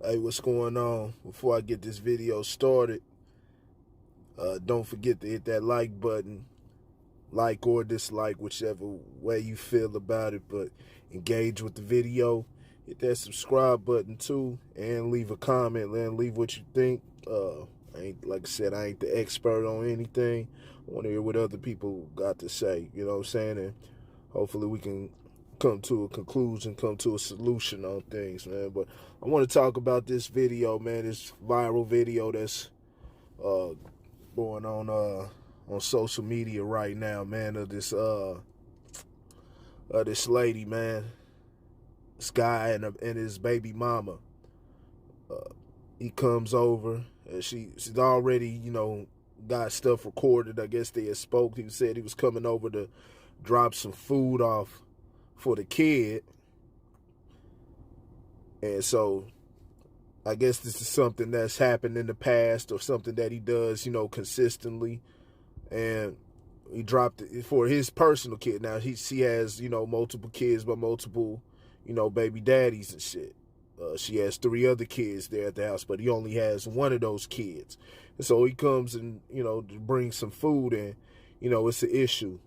Hey, what's going on? Before I get this video started, don't forget to hit that like button, like or dislike, whichever way you feel about it, but engage with the video. Hit that subscribe button too, and leave a comment, and leave what you think. Like I said, I ain't the expert on anything. I want to hear what other people got to say, you know what I'm saying? And hopefully we can come to a conclusion, come to a solution on things, man. But I want to talk about this video, man, this viral video that's going on social media right now, man, of this lady, man. This guy and his baby mama. He comes over and she's already, you know, got stuff recorded. I guess they had spoke. He said he was coming over to drop some food off for the kid. And so I guess this is something that's happened in the past or something that he does, you know, consistently. And he dropped it for his personal kid. Now, she has, you know, multiple kids by multiple, you know, baby daddies and shit. She has 3 other kids there at the house, but he only has one of those kids. And so he comes and, you know, to bring some food, and, you know, it's an issue.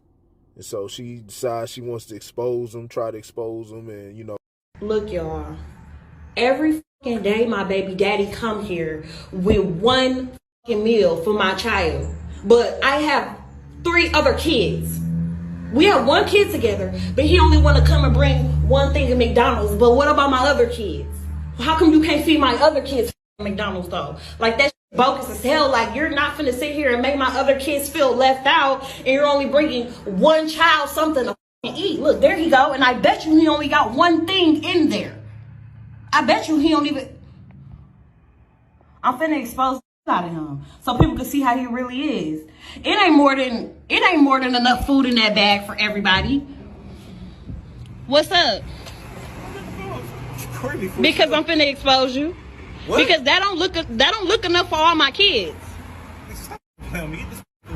And so she decides she wants to expose him, try to expose him, and, you know. Look, y'all, every fucking day my baby daddy come here with one fucking meal for my child. But I have 3 other kids. We have 1 kid together, but he only want to come and bring one thing of McDonald's. But what about my other kids? How come you can't feed my other kids McDonald's though? Like, that's bogus as hell. Like, you're not finna sit here and make my other kids feel left out, and you're only bringing one child something to eat. Look, there he go, and I bet you he only got one thing in there. I bet you he don't even. I'm finna expose out of him so people can see how he really is. It ain't more than enough food in that bag for everybody. What's up? Because I'm finna expose you. What? Because that don't look enough for all my kids. That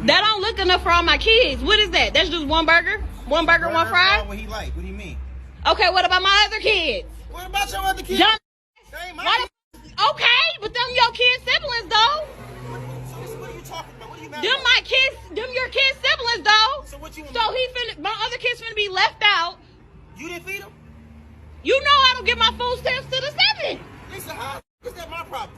don't look enough for all my kids. What is that? That's just one burger? One burger, one fry? What he like? What do you mean? Okay, what about my other kids? What about your other kids? Okay, but them your kids' siblings though. What are you talking about? What are you mad Them about? my kids, them your kids' siblings though. So what you? My other kids finna be left out. You didn't feed them? You know I don't give my food stamps to the 7. Lisa, how is that my problem?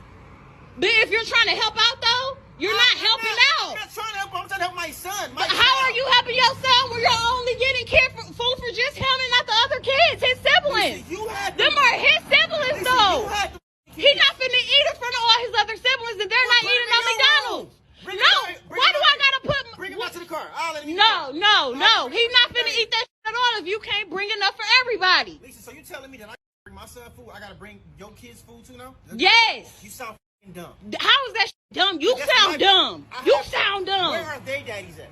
But if you're trying to help out though, you're not helping out. I'm not trying to help him. I'm trying to help my son. But how are you helping your son when you're only getting food for just him and not the other kids, his siblings? Lisa, them are his siblings Lisa, though. He not finna eat in front of all his other siblings, and they're not eating on McDonald's. Why do I gotta put? Bring him out to the car. I'll let him eat No. He's not finna eat that shit at all if you can't bring enough for everybody. Lisa, so you telling me that I gotta bring my son food? I gotta bring your kids food too now? Yes. You sound dumb. How is that shit dumb? You sound dumb. You sound dumb. Where are their daddies at?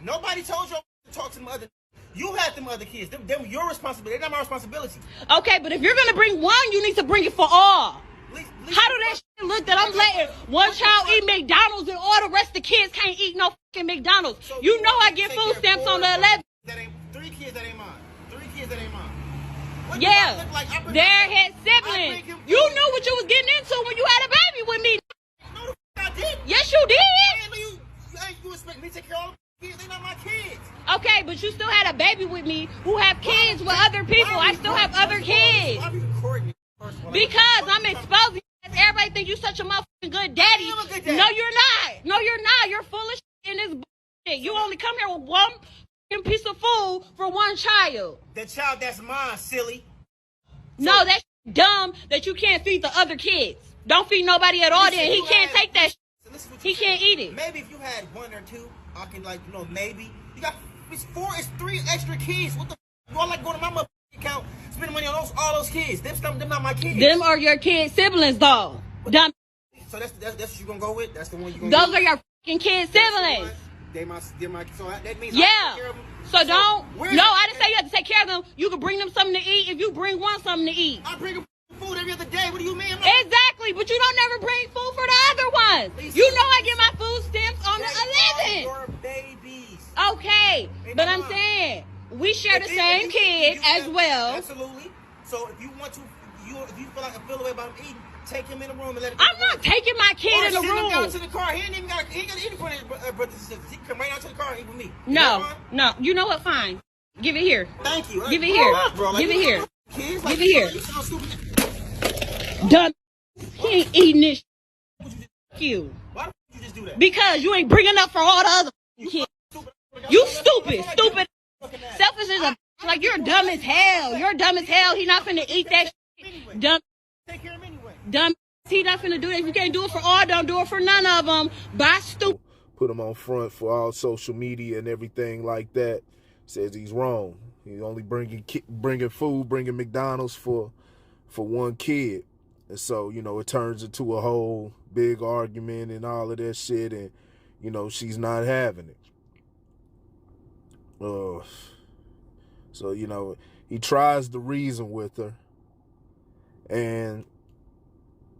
Nobody told you to talk to them other. You had them other kids. Them your responsibility. They're not my responsibility. Okay, but if you're gonna bring one, you need to bring it for all. How do that shit look that I'm letting one child eat McDonald's and all the rest of the kids can't eat no fucking McDonald's? So you know I get food stamps on the 11th. That ain't 3 kids that ain't mine. 3 kids that ain't mine. What Yeah, look like? they're his siblings. You knew what you was getting into when you had a baby with me. No, the I did. Yes, you did. You expect me to take care of all the kids? They're not my kids. Okay, but you still had a baby with me who have kids with other people. I still have other kids. Why are you recording me? Because I'm exposing. Everybody think you such a motherfucking good daddy. I'm a good daddy. No, you're not. No, you're not. You're full of shit in this bullshit. You only come here with one piece of food for one child. The child that's mine, silly. No, that's dumb that you can't feed the other kids. Don't feed nobody at all. Then he can't take that shit. He can't eat it. Maybe if you had 1 or 2, I can, like, you know, maybe. You got, it's 3 extra kids. What the f? You all like going to my motherfucking account, spending money on all those kids. Them not my kids. Them are your kids' siblings, though. Dumb. So that's what you gonna go with? That's the one you gonna Those use? are your fucking kids' siblings. They're my, so that means yeah. I take care of them. So don't. No, I didn't say you have to take care of them. You can bring them something to eat if you bring one something to eat. I bring them food every other day. What do you mean? Exactly, but you don't never bring food for the other ones. Lisa, you know I get my food stamps on the 11th. Your babies. Okay, but I'm saying we share the same kid as well. Absolutely. So if you want to, if you feel like I feel the way about them eating, take him in the room and let him. I'm not taking my kid in the room. Send him down to the car. He ain't even got to eat in front of his brothers and sisters. He come right out to the car and eat with me. No. You know what? Fine. Give it here. Thank you. Give it here. Give it here. Kids, Give it here. You sound stupid. Dumb. He ain't eating this. You. Why would you just do that? Because you ain't bringing up for all the other kids. You stupid. Selfish as a like you're dumb as hell. You're dumb as hell. He not finna eat that shit. Dumb. Take care of him anyway. Dumb. He not finna do that. If you can't do it for all, don't do it for none of them. Bye, stupid. Put him on front for all social media and everything like that. Says he's wrong. He's only bringing food, bringing McDonald's for one kid. And so, you know, it turns into a whole big argument and all of that shit. And, you know, she's not having it. So, you know, he tries to reason with her. And,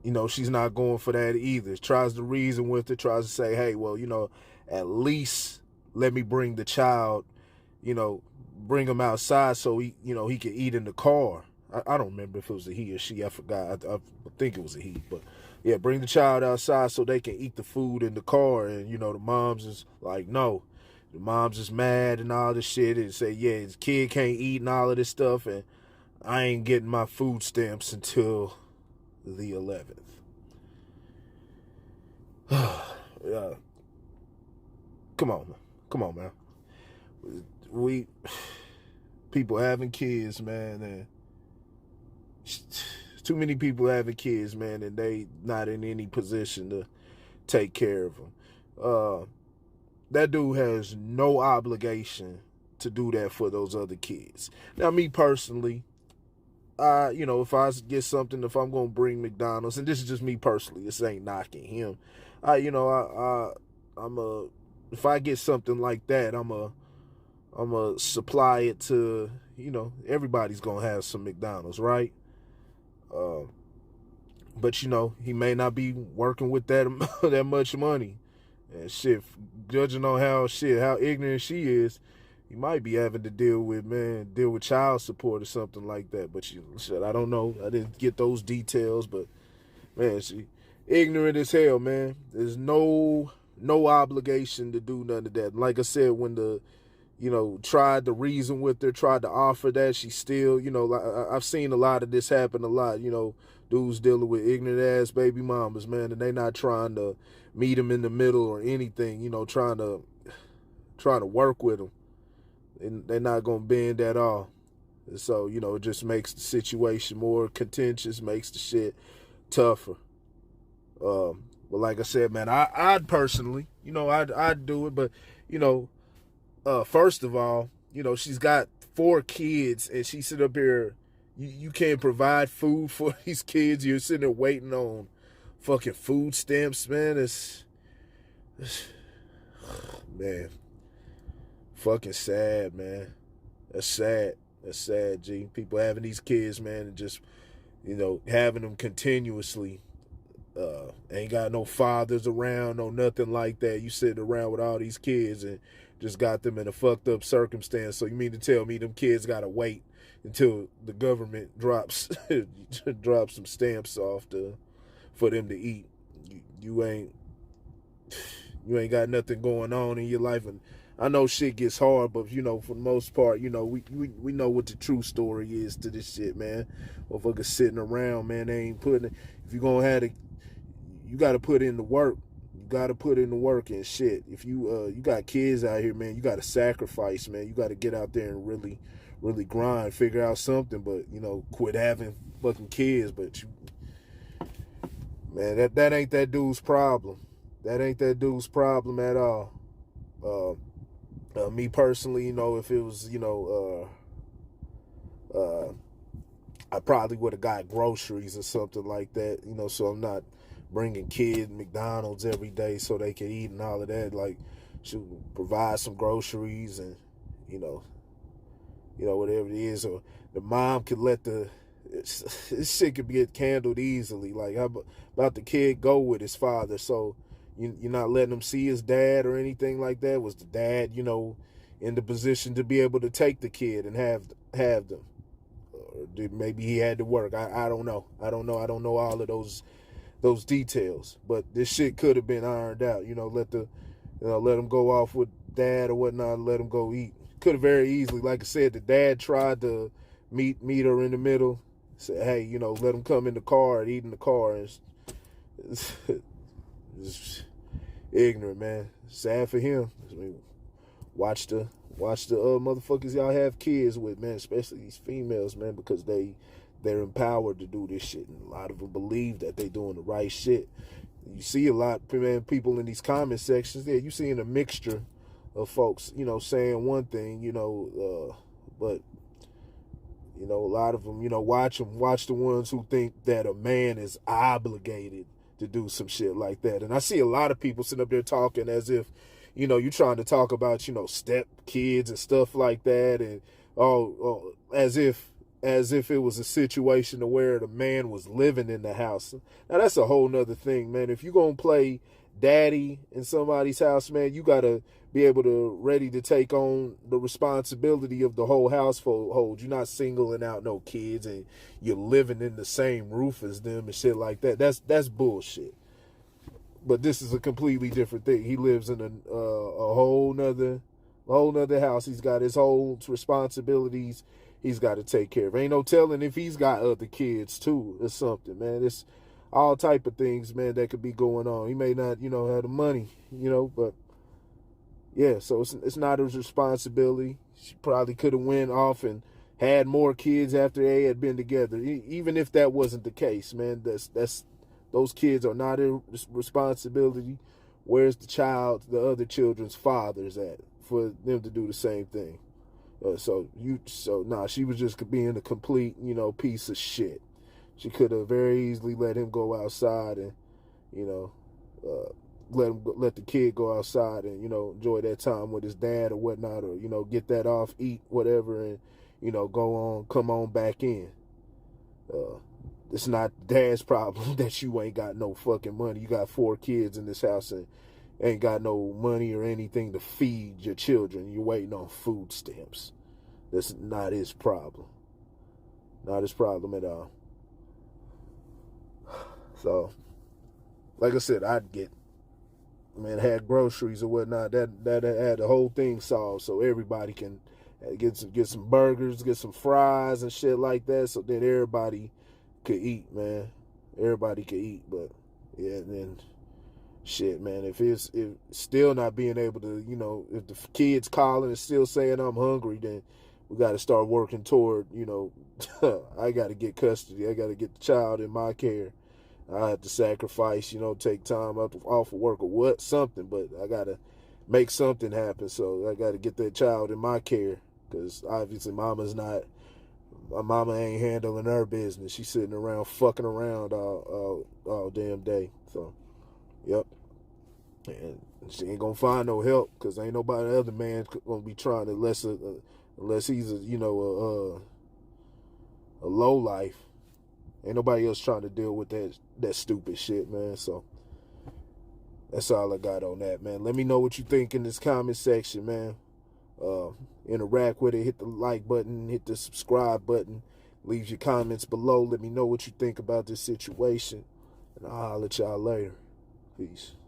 you know, she's not going for that either. Tries to reason with her, tries to say, hey, well, you know, at least let me bring the child, you know, bring him outside so he, you know, he can eat in the car. I don't remember if it was a he or she. I forgot. I think it was a he. But, yeah, bring the child outside so they can eat the food in the car. And, you know, the mom's is like, no. The mom's is mad and all this shit and say, yeah, his kid can't eat and all of this stuff. And I ain't getting my food stamps until the 11th. Yeah. Come on, man. We people having kids, man, and too many people having kids, man, and they not in any position to take care of them. That dude has no obligation to do that for those other kids. Now, me personally, you know, if I get something, if I'm going to bring McDonald's, and this is just me personally, this ain't knocking him. If I get something like that, I'm a supply it to, you know, everybody's going to have some McDonald's, right? But, you know, he may not be working with that much money. And shit, judging on how ignorant she is, you might be having to deal with child support or something like that. But shit, I don't know. I didn't get those details, but man, she ignorant as hell, man. There's no obligation to do none of that. And like I said, when tried to reason with her, tried to offer that, she still, you know, I've seen a lot of this happen a lot, you know, dudes dealing with ignorant ass baby mamas, man, and they not trying to meet them in the middle or anything, you know, trying to work with them. And they're not going to bend at all. And so, you know, it just makes the situation more contentious, makes the shit tougher. But like I said, man, I'd personally, you know, I'd do it. But, you know, first of all, you know, she's got 4 kids and she sit up here. You can't provide food for these kids. You're sitting there waiting on fucking food stamps, man. It's man, fucking sad, man. That's sad. That's sad, G. People having these kids, man, and just, you know, having them continuously. Ain't got no fathers around, no nothing like that. You sitting around with all these kids and just got them in a fucked up circumstance. So you mean to tell me them kids gotta wait until the government drops some stamps off for them to eat? You ain't got nothing going on in your life. And I know shit gets hard, but, you know, for the most part, you know, we know what the true story is to this shit, man. Motherfuckers sitting around, man, they ain't putting it. If you're gonna have you gotta put in the work. You gotta put in the work and shit. If you got kids out here, man, you gotta sacrifice, man. You gotta get out there and really, really grind, figure out something, but, you know, quit having fucking kids. But man, that ain't that dude's problem. That ain't that dude's problem at all. Me personally, you know, if it was, you know, I probably would have got groceries or something like that, you know, so I'm not bringing kids McDonald's every day so they can eat and all of that. Like, should provide some groceries and, you know, whatever it is. Or the mom could let this shit could get handled easily. Like, how about the kid go with his father? So you're not letting him see his dad or anything like that? Was the dad, you know, in the position to be able to take the kid and have them? Or maybe he had to work. I don't know. I don't know all of those details. But this shit could have been ironed out. Let him go off with dad or whatnot, and let him go eat. Could have very easily, like I said, the dad tried to meet her in the middle. Say, hey, let him come in the car and eat in the car. And it's ignorant, man. Sad for him. I mean, watch the motherfuckers y'all have kids with, man, especially these females, man, because they're empowered to do this shit, and a lot of them believe that they doing the right shit. You see a lot, man, people in these comment sections there. You seeing a mixture of folks, saying one thing, but a lot of them, watch the ones who think that a man is obligated to do some shit like that. And I see a lot of people sitting up there talking as if, you're trying to talk about, step kids and stuff like that, and as if it was a situation to where the man was living in the house. Now that's a whole nother thing, man. If you're gonna play daddy in somebody's house, man, you gotta be able to ready to take on the responsibility of the whole household. You're not singling out no kids and you're living in the same roof as them and shit like that. That's bullshit. But this is a completely different thing. He lives in a whole nother house. He's got his whole responsibilities he's got to take care of. Ain't no telling if he's got other kids too or something, man. It's all type of things, man, that could be going on. He may not, have the money, but yeah, so it's not his responsibility. She probably could have went off and had more kids after they had been together. Even if that wasn't the case, man, those kids are not his responsibility. Where's the other children's fathers at for them to do the same thing? She was just being a complete, piece of shit. She could have very easily let him go outside and, let the kid go outside and, enjoy that time with his dad or whatnot, or, get that off, eat, whatever, and, come on back in. It's not dad's problem that you ain't got no fucking money. You got 4 kids in this house and ain't got no money or anything to feed your children. You're waiting on food stamps. That's not his problem. Not his problem at all. So, like I said, I'd had groceries or whatnot. That had the whole thing solved, so everybody can get some burgers, get some fries and shit like that, so then everybody could eat, man. Everybody could eat. But yeah, and then shit, man, if still not being able to, if the kids calling and still saying I'm hungry, then we got to start working toward, I got to get custody. I got to get the child in my care. I have to sacrifice, take time off of work or something, but I got to make something happen. So I got to get that child in my care, because obviously my mama ain't handling her business. She's sitting around fucking around all damn day. So, yep. And she ain't gonna find no help, because ain't nobody other man gonna be trying to, unless he's a low life. Ain't nobody else trying to deal with that stupid shit, man. So that's all I got on that, man. Let me know what you think in this comment section, man. Interact with it. Hit the like button. Hit the subscribe button. Leave your comments below. Let me know what you think about this situation. And I'll holler at y'all later. Peace.